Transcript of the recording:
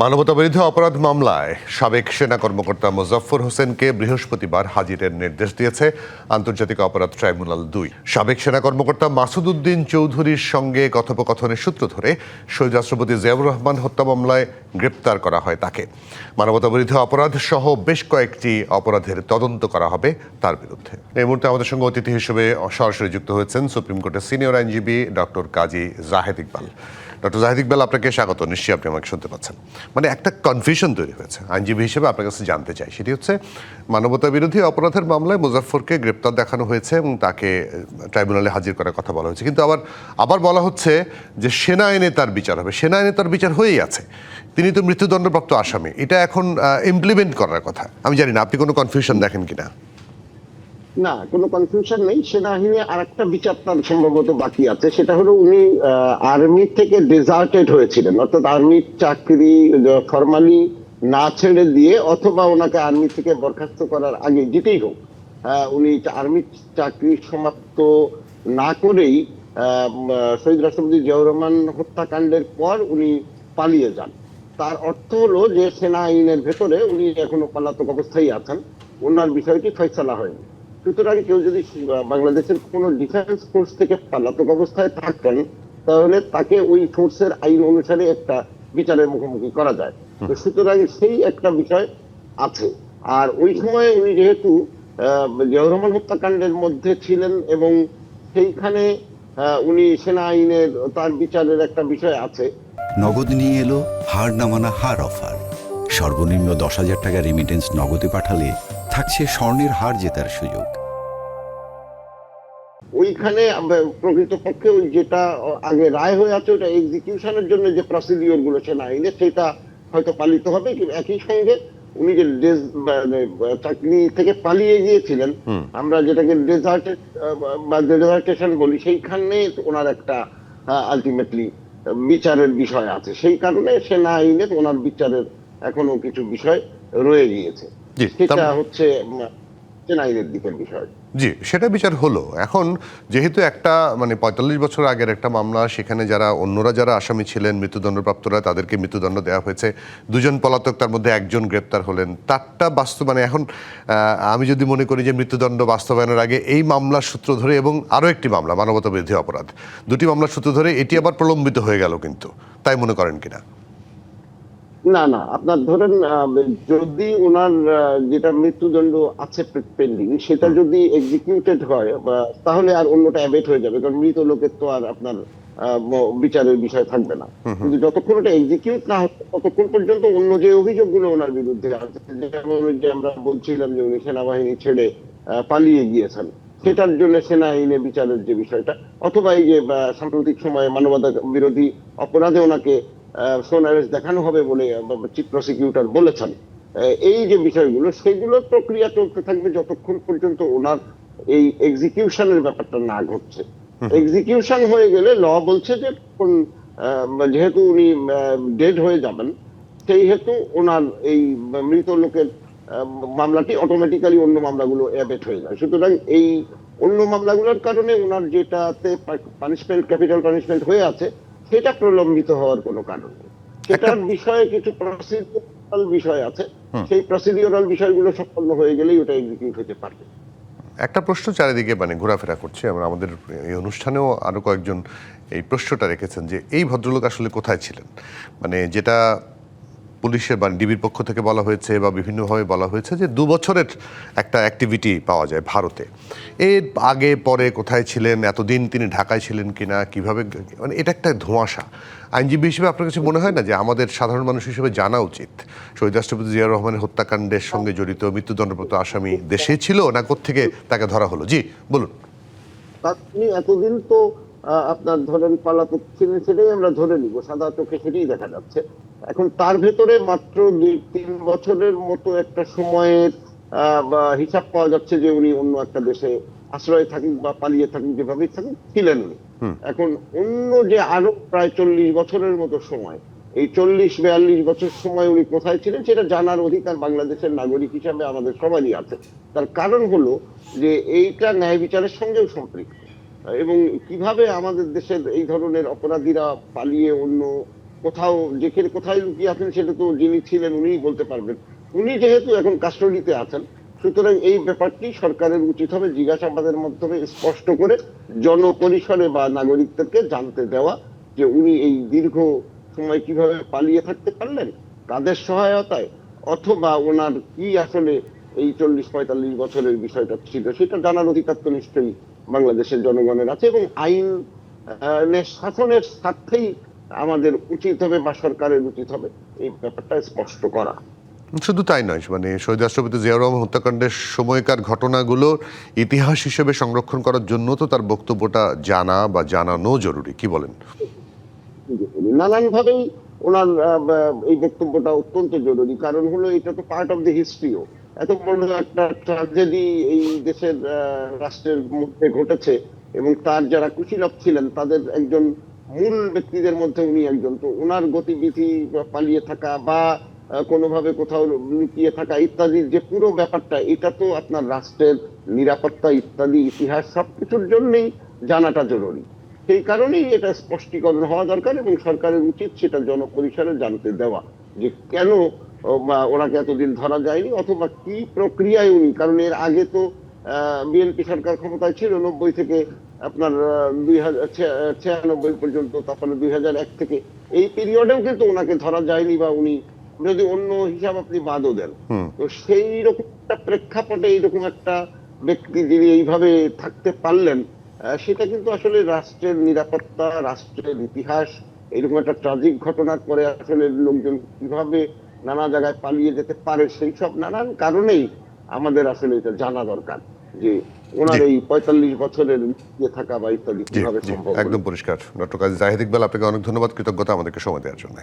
মানবতাবিরোধী অপরাধ মামলায় সাবেক সেনা কর্মকর্তা মোজাফফর হোসেনকে বৃহস্পতিবার হাজিরের নির্দেশ দিয়েছে আন্তর্জাতিক অপরাধ ট্রাইব্যুনাল ২। সাবেক সেনা কর্মকর্তা মাসুদ উদ্দিন চৌধুরীর সঙ্গে কথোপকথনের সূত্র ধরে শহীদ রাষ্ট্রপতি জিয়াউর রহমান হত্যা মামলায় গ্রেপ্তার করা হয় তাকে। মানবতাবিরোধী অপরাধ সহ বেশ কয়েকটি অপরাধের তদন্ত করা হবে তার বিরুদ্ধে। এই মুহূর্তে আমাদের সঙ্গে অতিথি হিসেবে সরাসরি যুক্ত হয়েছেন সুপ্রিম কোর্টের সিনিয়র আইনজীবী ডক্টর কাজী জাহেদ ইকবাল। ডক্টর জাহেদ ইকবাল, আপনাকে স্বাগত। নিশ্চয়ই আপনি আমাকে শুনতে পাচ্ছেন। মানে একটা কনফিউশন তৈরি হয়েছে আইনজীবী হিসেবে আপনার কাছে জানতে চাই, সেটি হচ্ছে মানবতা বিরোধী অপরাধের মামলায় মুজাফফরকে গ্রেপ্তার দেখানো হয়েছে এবং তাকে ট্রাইব্যুনালে হাজির করার কথা বলা হয়েছে, কিন্তু আবার বলা হচ্ছে যে সেনা আইনে তার বিচার হবে। সেনা আইনে তার বিচার হয়েই আছে, তিনি তো মৃত্যুদণ্ডপ্রাপ্ত আসামি, এটা এখন ইমপ্লিমেন্ট করার কথা। আমি জানি না আপনি কোনো কনফিউশন দেখেন কিনা। না, কোনো কনফিউশন নেই। সেনাবাহিনী আর একটা বিচার তার সম্ভবত বাকি আছে, সেটা হলো উনি আর্মি থেকে ডেজার্টেড হয়েছিলেন, অর্থাৎ আর্মির চাকরি ফরমালি না ছেড়ে দিয়ে অথবা ওনাকে আর্মি থেকে বরখাস্ত করার আগে, যেটাই হোক, উনি আর্মির চাকরি সমাপ্ত না করেই শহীদ রাষ্ট্রপতি জিয়াউর রহমান হত্যাকাণ্ডের পর উনি পালিয়ে যান। তার অর্থ হলো যে সেনা আইনের ভেতরে উনি এখনো পলাতক অবস্থায় আছেন, ওনার বিষয়টি ফয়সালা হয়নি। সুতরাং কেউ যদি বাংলাদেশের কোনো ডিফেন্স ফোর্স থেকে পলাতক অবস্থায় থাকেন, তাহলে তাকে ওই ফোর্সের আইন অনুসারে একটা বিচারের মুখোমুখি করা যায়। তো সুতরাং সেই একটা বিষয় আছে। আর ওই সময় উনি যেহেতু জিয়াউর রহমান হত্যাকাণ্ডের মধ্যে ছিলেন এবং সেইখানে উনি সেনা আইনের তার বিচারের একটা বিষয় আছে। নগদ নিয়ে এলো হার না মানা হার অফার। সর্বনিম্ন 10,000 টাকা রেমিটেন্স নগদে পাঠালে থাকছে স্বর্ণের হার জেতার সুযোগ। ওইখানে প্রকৃতপক্ষে ওই যেটা আগে রায় হয়ে আছে ওটা এক্সিকিউশনের জন্য যে প্রসিডিওর গুলো সেনা আইনে, সেটা হয়তো পালিত হবে। একই সঙ্গে উনি যে চাকরি থেকে পালিয়ে গিয়েছিলেন, আমরা যেটাকে ডেজার্টেড বা ডেজার্টেশন বলি, সেইখানে ওনার একটা আলটিমেটলি বিচারের বিষয় আছে। সেই কারণে সেনা আইনে ওনার বিচারের এখনো কিছু বিষয় রয়ে গিয়েছে, সেটা হচ্ছে সেনা আইনের দিকের বিষয়। জি, সেটা বিচার হলো। এখন যেহেতু একটা 45 বছর আগের একটা মামলা, সেখানে অন্যরা যারা আসামি ছিলেন মৃত্যুদণ্ডপ্রাপ্তরা, তাদেরকে মৃত্যুদণ্ড দেওয়া হয়েছে। দুজন পলাতক, তার মধ্যে একজন গ্রেপ্তার হলেন। তারটা এখন আমি যদি মনে করি যে মৃত্যুদণ্ড বাস্তবায়নের আগে এই মামলার সূত্র ধরে এবং আরও একটি মামলা মানবতা বিরোধী অপরাধ, দুটি মামলার সূত্র ধরে এটি আবার প্রলম্বিত হয়ে গেল, কিন্তু তাই মনে করেন কিনা? না না, আপনার ধরেন যদি ওনার যেটা মৃত্যুদণ্ড আছে পেন্ডিং, সেটা যদি এক্সিকিউটেড হয় তাহলে আর অন্যটা অ্যাবেট হয়ে যাবে, কারণ মৃত লোকের তো আর আপনার বিচারের বিষয় থাকবে না। কিন্তু যতক্ষণ ওটা এক্সিকিউট না হচ্ছে ততক্ষণ পর্যন্ত অন্য যে অভিযোগগুলো ওনার বিরুদ্ধে আছে, যেমন যে আমরা বলছিলাম যে উনি সেনাবাহিনী ছেড়ে পালিয়ে গিয়েছেন, সেটার জন্য সেনা আইনে বিচারের যে বিষয়টা, অথবা এই যে সাম্প্রতিক সময়ে মানবতা বিরোধী অপরাধে ওনাকে দেখানো হবে বলে চিফ প্রসিকিউটর বলেছেন, এই যে বিষয়গুলো, সেগুলোর প্রক্রিয়া চলতে থাকবে যতক্ষণ পর্যন্ত ওনার এই এক্সিকিউশনের ব্যাপারটা না ঘটছে। এক্সিকিউশন হয়ে গেলে ল বলছে যে যেহেতু উনি ডেড হয়ে যাবেন, সেই হেতু ওনার এই মৃত লোকের মামলাটি অটোমেটিক্যালি অন্য মামলাগুলো অ্যাবেট হয়ে যায়। সুতরাং এই অন্য মামলাগুলোর কারণে ওনার যেটাতে পানিশমেন্ট, ক্যাপিটাল পানিশমেন্ট হয়ে আছে, সেটা প্রলম্বিত হওয়ার কোনো কারণ নেই। সেটার বিষয়ে কিছু প্রসিডিউরাল বিষয় আছে, সেই প্রসিডিউরাল বিষয়গুলো সম্পন্ন হয়ে গেলেই ওটা এক্সিকিউট হতে পারবে। একটা প্রশ্ন চারিদিকে ঘোরাফেরা করছে, আমরা আমাদের এই অনুষ্ঠানেও আরো কয়েকজন এই প্রশ্নটা রেখেছেন যে এই ভদ্রলোক আসলে কোথায় ছিলেন। যেটা পুলিশের বা ডিবির পক্ষ থেকে বলা হয়েছে বা বিভিন্নভাবে বলা হয়েছে যে 2 বছরের একটা অ্যাক্টিভিটি পাওয়া যায় ভারতে। এর আগে পরে কোথায় ছিলেন, এতদিন তিনি ঢাকায় ছিলেন কিনা, কিভাবে, এটা একটা ধোঁয়াশা। আইনজীবী হিসেবে আপনার কাছে মনে হয় না যে আমাদের সাধারণ মানুষ হিসেবে জানা উচিত শহীদ রাষ্ট্রপতি জিয়াউর রহমানের হত্যাকাণ্ডের সঙ্গে জড়িত মৃত্যুদণ্ডপ্রাপ্ত আসামি দেশে ছিল না কোত্থেকে তাকে ধরা হলো? জি বলুন। তিনি এতদিন তো আপনার ধরেন পলাতক ছিলেন, সেটাই আমরা ধরে নিব, সাদা চোখে সেটাই দেখা যাচ্ছে। এখন তার ভেতরে মাত্র 2-3 বছরের মতো একটা সময়ের হিসাব পাওয়া যাচ্ছে যে উনি অন্য একটা দেশে আশ্রয় থাকুক বা পালিয়ে থাকুক, যেভাবেই থাকুক, ছিলেন উনি। এখন অন্য যে আরো প্রায় 40 বছরের মতো সময়, এই 40-42 বছর সময় উনি কোথায় ছিলেন সেটা জানার অধিকার বাংলাদেশের নাগরিক হিসাবে আমাদের সবারই আছে। তার কারণ হলো যে এইটা ন্যায় বিচারের সঙ্গেও সম্পৃক্ত, এবং কিভাবে আমাদের দেশের এই ধরনের অপরাধীরা পালিয়ে অন্য কোথাও যেখানে কোথায় লুকিয়ে আছেন সেটা তো যিনি ছিলেন উনিই বলতে পারবেন। উনি যেহেতু এখন কাস্টডিতে আছেন, সুতরাং এই ব্যাপারটি সরকারের উচিত হবে জিজ্ঞাসাবাদের মাধ্যমে স্পষ্ট করে জনপরিসরে বা নাগরিকদেরকে জানতে দেওয়া যে উনি এই দীর্ঘ সময় কিভাবে পালিয়ে থাকতে পারলেন, কাদের সহায়তায়, অথবা ওনার কি আসলে এই 40-45 বছরের বিষয়টা ছিল, সেটা জানার অধিকার তো নিশ্চয়ই বাংলাদেশের জনগণের আছে। এবং আইন শাসনের স্বার্থেই আমাদের উচিত হবে বা সরকারের উচিত হবে এই ব্যাপারটা স্পষ্ট করা। শুধু তাই নয়, মানে শহীদ রাষ্ট্রপতি জিয়াউর রহমান হত্যাকাণ্ডের সময়কার ঘটনাগুলো ইতিহাস হিসেবে সংরক্ষণ করার জন্য তো তার বক্তব্যটা জানা বা জানানো জরুরি, কি বলেন? নানান ভাবেই ওনার এই বক্তব্যটা অত্যন্ত জরুরি, কারণ হলো এটা তো পার্ট অফ দ্য হিস্ট্রিও। এত বড় একটা ট্র্যাজেডি এই দেশের রাষ্ট্রের মধ্যে ঘটেছে এবং তার যারা কুশীলব ছিলেন তাদের একজন মূল ব্যক্তিদের মধ্যে উনি একজন। তো ওনার গতিবিধি বা পালিয়ে থাকা বা কোনোভাবে কোথাও লুকিয়ে থাকা ইত্যাদির যে পুরো ব্যাপারটা, এটা তো আপনার রাষ্ট্রের নিরাপত্তা ইত্যাদি ইতিহাস সবকিছুর জন্যই জানাটা জরুরি। সেই কারণেই এটা স্পষ্টীকরণ হওয়া দরকার এবং সরকারের উচিত সেটা জনপরিসরে জানতে দেওয়া যে কেন ওনাকে এতদিন ধরা যায়নি, অথবা কি প্রক্রিয়ায় উনি, কারণ এর আগে তো বিএনপি সরকার ক্ষমতায় ছিল 90 থেকে আপনার 2096 পর্যন্ত, তারপরে 2001 থেকে এই পিরিয়ডেও কিন্তু ওনাকে ধরা যায়নি, বা উনি যদি অন্য হিসাব আপনি বাদও দেন, তো সেই রকম একটা প্রেক্ষাপটে এইরকম একটা ব্যক্তি যিনি এইভাবে থাকতে পারলেন, সেটা কিন্তু আসলে রাষ্ট্রের নিরাপত্তা, রাষ্ট্রের ইতিহাস, এরকম একটা ট্রাজিক ঘটনার পরে আসলে লোকজন কিভাবে নানা জায়গায় পালিয়ে যেতে পারে, সেই সব নানান কারণেই আমাদের আসলে এটা জানা দরকার যে ওনার এই 45 বছরের লুকিয়ে থাকা বা ইত্যাদি কিভাবে সম্ভব। একদম পরিষ্কার। ডক্টর কাজী জাহিদ ইকবাল, আপনাকে অনেক ধন্যবাদ, কৃতজ্ঞতা আমাদেরকে সময় দেওয়ার জন্য।